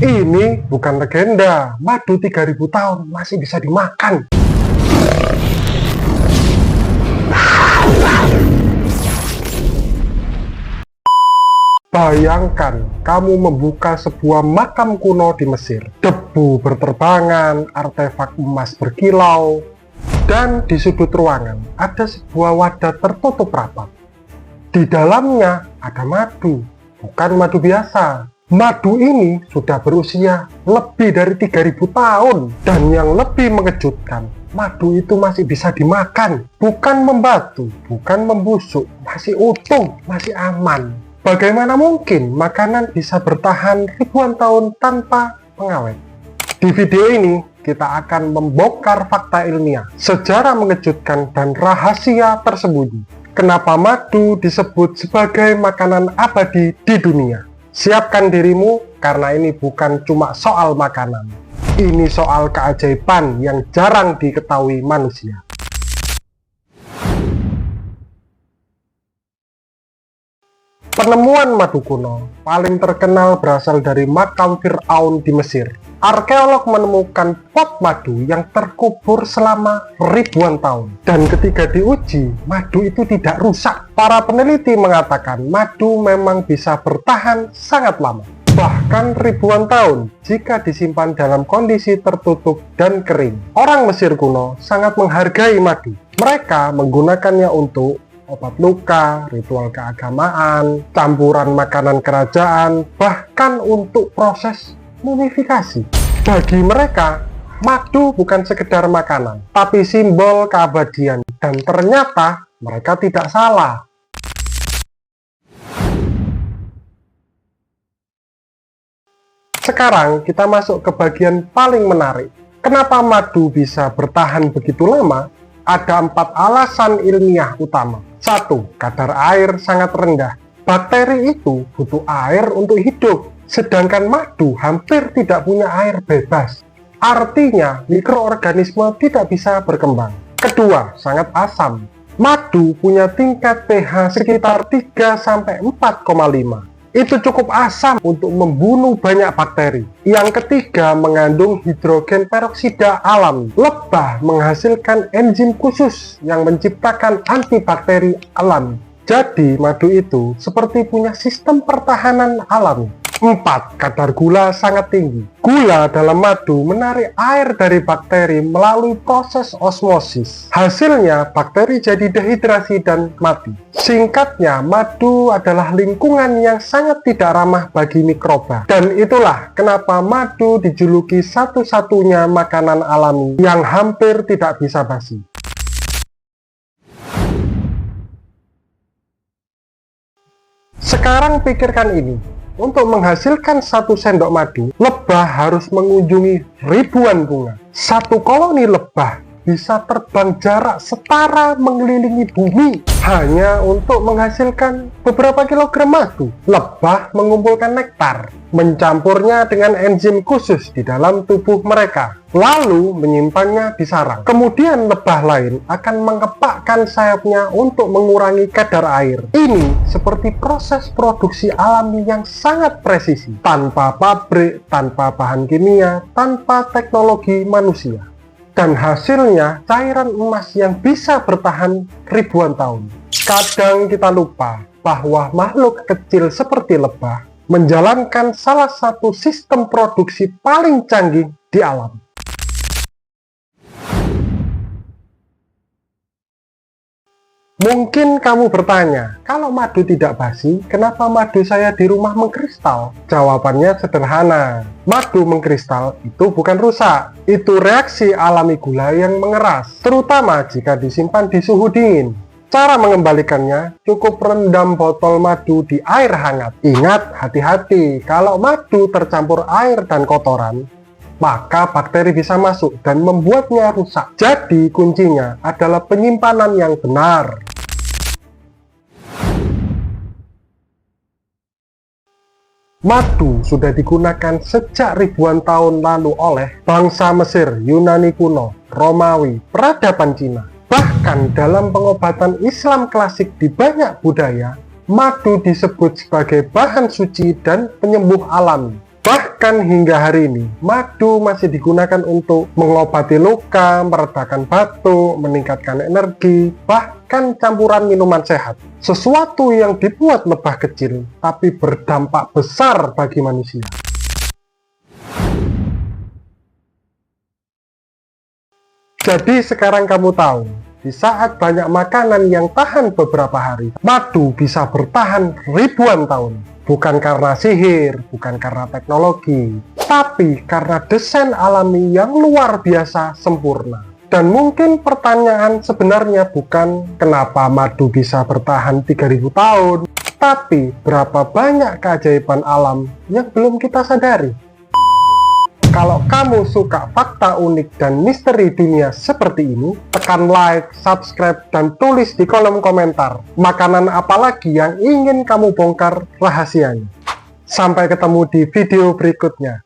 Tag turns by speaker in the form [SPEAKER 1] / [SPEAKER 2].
[SPEAKER 1] Ini bukan legenda, madu 3000 tahun masih bisa dimakan. Bayangkan kamu membuka sebuah makam kuno di Mesir. Debu berterbangan, artefak emas berkilau, dan di sudut ruangan ada sebuah wadah tertutup rapat. Di dalamnya ada madu, bukan madu biasa. Madu ini sudah berusia lebih dari 3000 tahun. Dan yang lebih mengejutkan, madu itu masih bisa dimakan. Bukan membatu, bukan membusuk, masih utuh, masih aman. Bagaimana mungkin makanan bisa bertahan ribuan tahun tanpa pengawet? Di video ini, kita akan membongkar fakta ilmiah, sejarah mengejutkan dan rahasia tersembunyi. Kenapa madu disebut sebagai makanan abadi di dunia? Siapkan dirimu, karena ini bukan cuma soal makanan. Ini soal keajaiban yang jarang diketahui manusia. Penemuan madu kuno paling terkenal berasal dari makam Fir'aun di Mesir. Arkeolog menemukan pot madu yang terkubur selama ribuan tahun. Dan ketika diuji, madu itu tidak rusak. Para peneliti mengatakan madu memang bisa bertahan sangat lama. Bahkan ribuan tahun jika disimpan dalam kondisi tertutup dan kering. Orang Mesir kuno sangat menghargai madu. Mereka menggunakannya untuk obat luka, ritual keagamaan, campuran makanan kerajaan, bahkan untuk proses mumifikasi. Bagi mereka, madu bukan sekedar makanan, tapi simbol keabadian. Dan ternyata mereka tidak salah. Sekarang kita masuk ke bagian paling menarik. Kenapa madu bisa bertahan begitu lama? Ada 4 alasan ilmiah utama. 1. Kadar air sangat rendah. Bakteri itu butuh air untuk hidup, sedangkan madu hampir tidak punya air bebas. Artinya, mikroorganisme tidak bisa berkembang. Kedua, sangat asam. Madu punya tingkat pH sekitar 3-4,5. Itu cukup asam untuk membunuh banyak bakteri. Yang ketiga, mengandung hidrogen peroksida alami. Lebah menghasilkan enzim khusus yang menciptakan antibakteri alami. Jadi, madu itu seperti punya sistem pertahanan alami. 4. Kadar gula sangat tinggi. Gula dalam madu menarik air dari bakteri melalui proses osmosis. Hasilnya, bakteri jadi dehidrasi dan mati. Singkatnya, madu adalah lingkungan yang sangat tidak ramah bagi mikroba. Dan itulah kenapa madu dijuluki satu-satunya makanan alami yang hampir tidak bisa basi. Sekarang pikirkan ini. Untuk menghasilkan 1 sendok madu, lebah harus mengunjungi ribuan bunga. 1 koloni lebah bisa terbang jarak setara mengelilingi bumi hanya untuk menghasilkan beberapa kilogram madu. Lebah mengumpulkan nektar, mencampurnya dengan enzim khusus di dalam tubuh mereka, lalu menyimpannya di sarang. Kemudian lebah lain akan mengepakkan sayapnya untuk mengurangi kadar air. Ini seperti proses produksi alami yang sangat presisi, tanpa pabrik, tanpa bahan kimia, tanpa teknologi manusia. Dan hasilnya cairan emas yang bisa bertahan ribuan tahun. Kadang kita lupa bahwa makhluk kecil seperti lebah menjalankan salah satu sistem produksi paling canggih di alam. Mungkin kamu bertanya, kalau madu tidak basi, kenapa madu saya di rumah mengkristal? Jawabannya sederhana. Madu mengkristal itu bukan rusak. Itu reaksi alami gula yang mengeras, terutama jika disimpan di suhu dingin. Cara mengembalikannya, cukup rendam botol madu di air hangat. Ingat, hati-hati, kalau madu tercampur air dan kotoran, maka bakteri bisa masuk dan membuatnya rusak. Jadi kuncinya adalah penyimpanan yang benar. Madu sudah digunakan sejak ribuan tahun lalu oleh bangsa Mesir, Yunani kuno, Romawi, peradaban Cina. Bahkan dalam pengobatan Islam klasik di banyak budaya, madu disebut sebagai bahan suci dan penyembuh alami. Bahkan hingga hari ini, madu masih digunakan untuk mengobati luka, meredakan batuk, meningkatkan energi, bahkan campuran minuman sehat. Sesuatu yang dibuat lebah kecil, tapi berdampak besar bagi manusia. Jadi sekarang kamu tahu, di saat banyak makanan yang tahan beberapa hari, madu bisa bertahan ribuan tahun. Bukan karena sihir, bukan karena teknologi, tapi karena desain alami yang luar biasa sempurna. Dan mungkin pertanyaan sebenarnya bukan kenapa madu bisa bertahan 3000 tahun, tapi berapa banyak keajaiban alam yang belum kita sadari. Kalau kamu suka fakta unik dan misteri dunia seperti ini, tekan like, subscribe, dan tulis di kolom komentar makanan apa lagi yang ingin kamu bongkar rahasianya. Sampai ketemu di video berikutnya.